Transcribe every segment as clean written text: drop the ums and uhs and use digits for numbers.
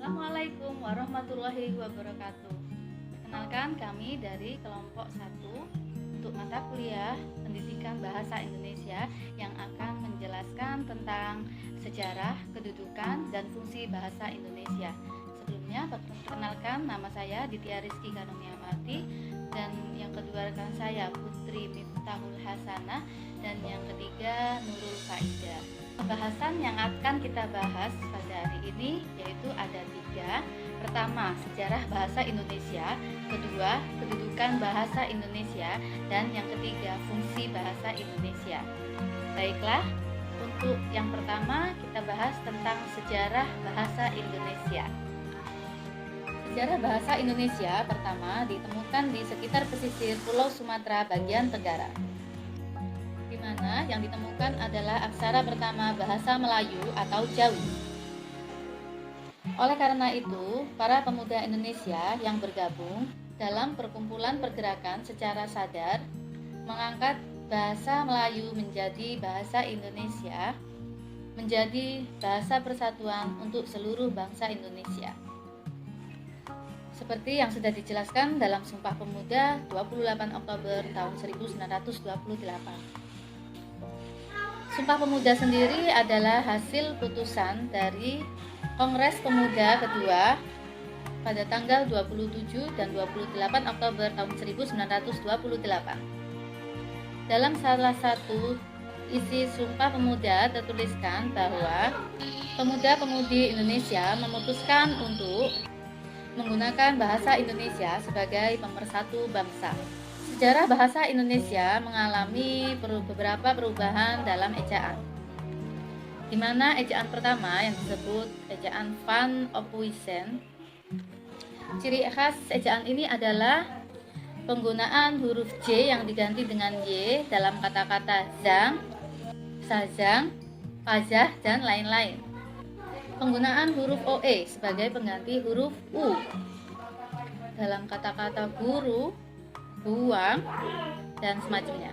Assalamualaikum warahmatullahi wabarakatuh. Perkenalkan, kami dari kelompok 1 untuk mata kuliah Pendidikan Bahasa Indonesia yang akan menjelaskan tentang sejarah, kedudukan, dan fungsi bahasa Indonesia. Sebelumnya, perkenalkan, nama saya Ditya Rizky Karumiamati, dan yang kedua rekan saya Putri Miftahul Hasanah, dan yang ketiga Nurul Faidah. Pembahasan yang akan kita bahas pada hari ini yaitu ada 3. Pertama, sejarah bahasa Indonesia. Kedua, kedudukan bahasa Indonesia. Dan yang ketiga, fungsi bahasa Indonesia. Baiklah, untuk yang pertama kita bahas tentang sejarah bahasa Indonesia. Sejarah bahasa Indonesia pertama ditemukan di sekitar pesisir Pulau Sumatera bagian tenggara, di mana yang ditemukan adalah aksara pertama bahasa Melayu atau Jawi. Oleh karena itu, para pemuda Indonesia yang bergabung dalam perkumpulan pergerakan secara sadar mengangkat bahasa Melayu menjadi bahasa Indonesia, menjadi bahasa persatuan untuk seluruh bangsa Indonesia. Seperti yang sudah dijelaskan dalam Sumpah Pemuda 28 Oktober tahun 1928. Sumpah Pemuda sendiri adalah hasil putusan dari Kongres Pemuda kedua pada tanggal 27 dan 28 Oktober tahun 1928. Dalam salah satu isi Sumpah Pemuda tertuliskan bahwa pemuda-pemudi Indonesia memutuskan untuk menggunakan bahasa Indonesia sebagai pemersatu bangsa. Sejarah bahasa Indonesia mengalami beberapa perubahan dalam ejaan, di mana ejaan pertama yang disebut ejaan Van Ophuijsen. Ciri khas ejaan ini adalah penggunaan huruf J yang diganti dengan Y dalam kata-kata zang, sajang, fazah, dan lain-lain. Penggunaan huruf OE sebagai pengganti huruf U dalam kata-kata guru, buang, dan semacamnya.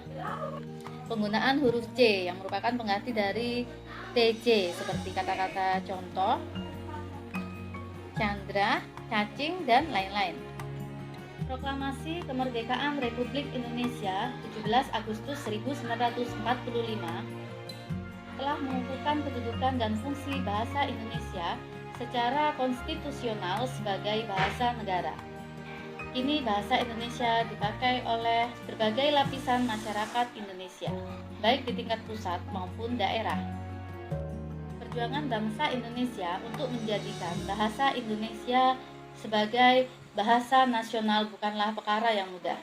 Penggunaan huruf C yang merupakan pengganti dari TJ seperti kata-kata contoh, candra, cacing, dan lain-lain. Proklamasi Kemerdekaan Republik Indonesia 17 Agustus 1945 telah mengukuhkan kedudukan dan fungsi bahasa Indonesia secara konstitusional sebagai bahasa negara. Kini bahasa Indonesia dipakai oleh berbagai lapisan masyarakat Indonesia, baik di tingkat pusat maupun daerah. Perjuangan bangsa Indonesia untuk menjadikan bahasa Indonesia sebagai bahasa nasional bukanlah perkara yang mudah.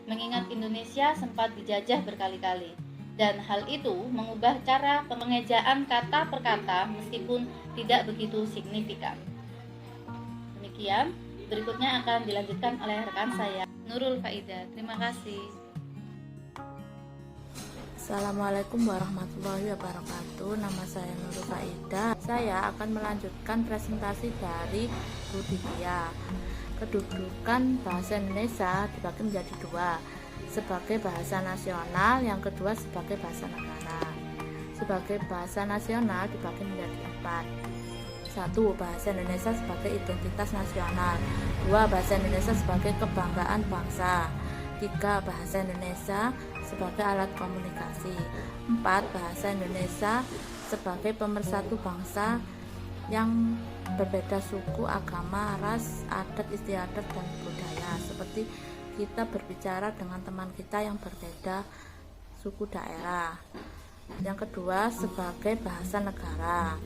Mengingat Indonesia sempat dijajah berkali-kali, dan hal itu mengubah cara pengejaan kata per kata meskipun tidak begitu signifikan. Demikian. Berikutnya akan dilanjutkan oleh rekan saya, Nurul Faidah. Terima kasih. Assalamualaikum warahmatullahi wabarakatuh. Nama saya Nurul Faidah. Saya akan melanjutkan presentasi dari Bu Ditya. Kedudukan bahasa Indonesia dibagi menjadi 2, sebagai bahasa nasional, yang kedua sebagai bahasa negara. Sebagai bahasa nasional dibagi menjadi 4. 1. Bahasa Indonesia sebagai identitas nasional. 2. Bahasa Indonesia sebagai kebanggaan bangsa. 3. Bahasa Indonesia sebagai alat komunikasi. 4. Bahasa Indonesia sebagai pemersatu bangsa yang berbeda suku, agama, ras, adat istiadat, dan budaya. Seperti kita berbicara dengan teman kita yang berbeda suku daerah. Yang kedua, sebagai bahasa negara.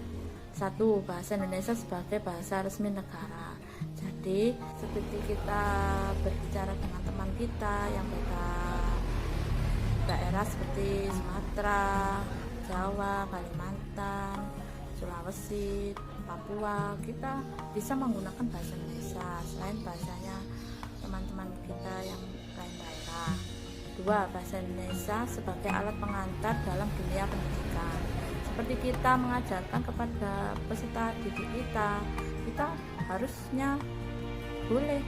1. Bahasa Indonesia sebagai bahasa resmi negara. Jadi seperti kita berbicara dengan teman kita yang beda daerah seperti Sumatera, Jawa, Kalimantan, Sulawesi, Papua, kita bisa menggunakan bahasa Indonesia selain bahasanya teman-teman kita yang lain daerah. 2. Bahasa Indonesia sebagai alat pengantar dalam dunia pendidikan. Seperti kita mengajarkan kepada peserta didik kita harusnya boleh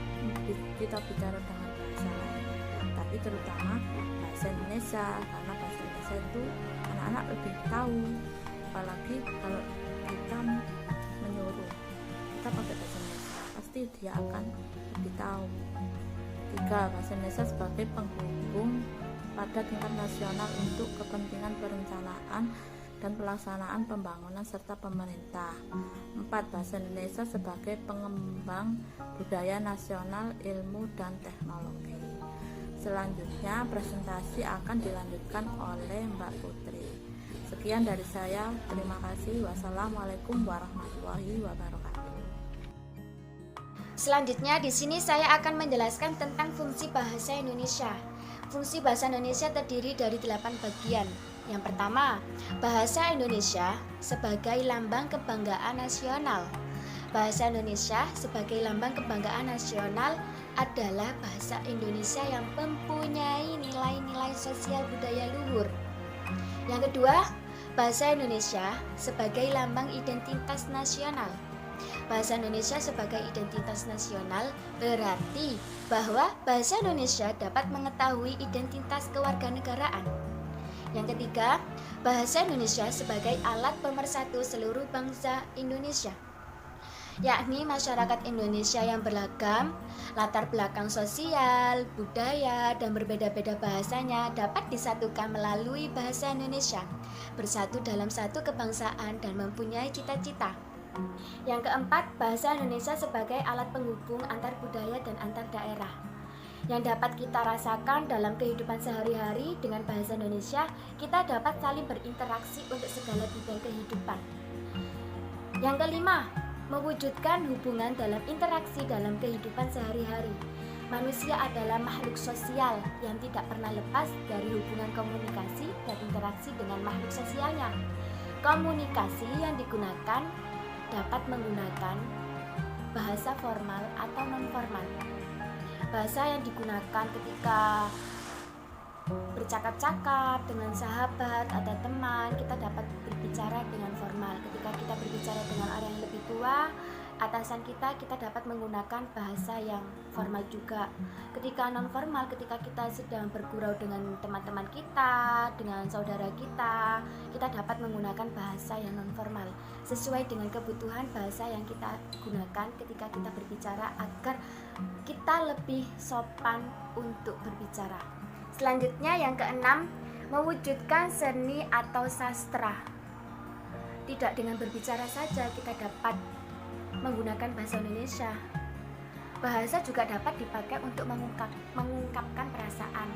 kita bicara dengan bahasa lain, tapi terutama bahasa Indonesia, karena bahasa Indonesia itu anak-anak lebih tahu, apalagi kalau kita menyuruh, kita pakai dia akan lebih tahu. 3. Bahasa Indonesia sebagai penghubung pada tingkat nasional untuk kepentingan perencanaan dan pelaksanaan pembangunan serta pemerintah. 4. Bahasa Indonesia sebagai pengembang budaya nasional, ilmu, dan teknologi. Selanjutnya presentasi akan dilanjutkan oleh Mbak Putri. Sekian dari saya, terima kasih. Wassalamualaikum warahmatullahi wabarakatuh. Selanjutnya di sini saya akan menjelaskan tentang fungsi bahasa Indonesia. Fungsi bahasa Indonesia terdiri dari 8 bagian. Yang pertama, bahasa Indonesia sebagai lambang kebanggaan nasional. Bahasa Indonesia sebagai lambang kebanggaan nasional adalah bahasa Indonesia yang mempunyai nilai-nilai sosial budaya luhur. Yang kedua, bahasa Indonesia sebagai lambang identitas nasional. Bahasa Indonesia sebagai identitas nasional berarti bahwa bahasa Indonesia dapat mengetahui identitas kewarganegaraan. Yang ketiga, bahasa Indonesia sebagai alat pemersatu seluruh bangsa Indonesia, yakni masyarakat Indonesia yang beragam, latar belakang sosial, budaya, dan berbeda-beda bahasanya dapat disatukan melalui bahasa Indonesia, bersatu dalam satu kebangsaan dan mempunyai cita-cita. Yang keempat, bahasa Indonesia sebagai alat penghubung antar budaya dan antar daerah yang dapat kita rasakan dalam kehidupan sehari-hari. Dengan bahasa Indonesia, kita dapat saling berinteraksi untuk segala bidang kehidupan. Yang kelima, mewujudkan hubungan dalam interaksi dalam kehidupan sehari-hari. Manusia adalah makhluk sosial yang tidak pernah lepas dari hubungan komunikasi dan interaksi dengan makhluk sosialnya. Komunikasi yang digunakan dapat menggunakan bahasa formal atau non-formal. Bahasa yang digunakan ketika bercakap-cakap dengan sahabat atau teman, kita dapat berbicara dengan formal. Ketika kita berbicara dengan orang yang lebih tua, atasan kita dapat menggunakan bahasa yang formal juga. Ketika non formal, ketika kita sedang bergurau dengan teman-teman kita, dengan saudara kita dapat menggunakan bahasa yang non formal sesuai dengan kebutuhan bahasa yang kita gunakan ketika kita berbicara agar kita lebih sopan untuk berbicara. Selanjutnya yang keenam, mewujudkan seni atau sastra. Tidak dengan berbicara saja kita dapat menggunakan bahasa Indonesia. Bahasa juga dapat dipakai untuk mengungkapkan perasaan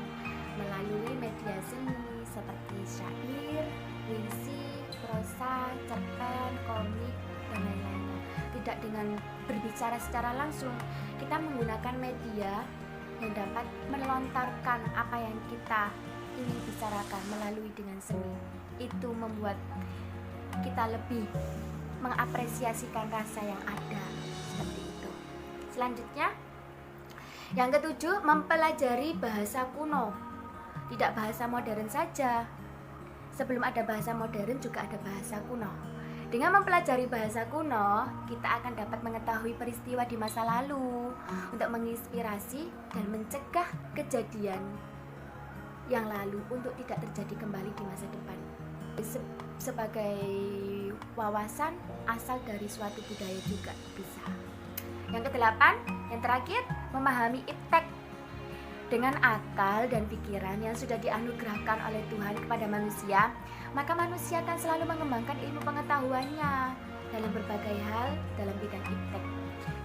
melalui media seni seperti syair, puisi, prosa, cerpen, komik, dan lain-lainnya. Tidak dengan berbicara secara langsung, kita menggunakan media yang dapat melontarkan apa yang kita ingin bicarakan melalui dengan seni. Itu membuat kita lebih mengapresiasikan rasa yang ada, seperti itu. Selanjutnya, yang ketujuh, mempelajari bahasa kuno. Tidak bahasa modern saja. Sebelum ada bahasa modern juga ada bahasa kuno. Dengan mempelajari bahasa kuno, kita akan dapat mengetahui peristiwa di masa lalu untuk menginspirasi dan mencegah kejadian yang lalu untuk tidak terjadi kembali di masa depan. Sebagai wawasan asal dari suatu budaya juga bisa. Yang kedelapan, yang terakhir, memahami iptek. Dengan akal dan pikiran yang sudah dianugerahkan oleh Tuhan kepada manusia, maka manusia akan selalu mengembangkan ilmu pengetahuannya dalam berbagai hal dalam bidang iptek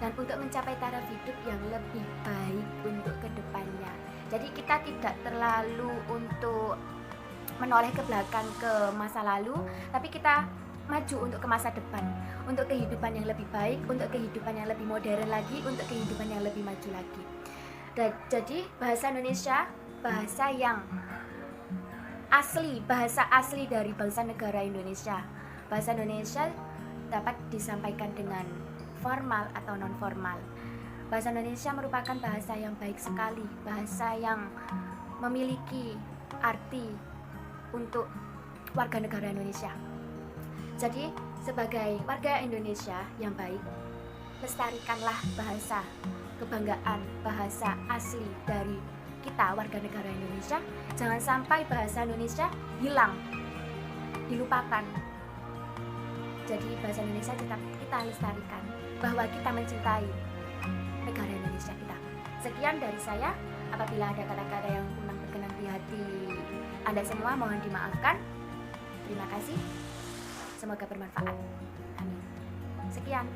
dan untuk mencapai taraf hidup yang lebih baik untuk kedepannya. Jadi kita tidak terlalu untuk menoleh ke belakang ke masa lalu, tapi kita maju untuk ke masa depan, untuk kehidupan yang lebih baik, untuk kehidupan yang lebih modern lagi, untuk kehidupan yang lebih maju lagi. Jadi bahasa Indonesia, bahasa yang asli, bahasa asli dari bangsa negara Indonesia. Bahasa Indonesia dapat disampaikan dengan formal atau non formal. Bahasa Indonesia merupakan bahasa yang baik sekali, bahasa yang memiliki arti untuk warga negara Indonesia. Jadi sebagai warga Indonesia yang baik, lestarikanlah bahasa kebanggaan, bahasa asli dari kita warga negara Indonesia. Jangan sampai bahasa Indonesia hilang, dilupakan. Jadi bahasa Indonesia tetap kita lestarikan, bahwa kita mencintai negara Indonesia kita. Sekian dari saya. Apabila ada kata-kata yang kurang berkenan di hati Anda semua, mohon dimaafkan. Terima kasih. Semoga bermanfaat. Amin. Sekian.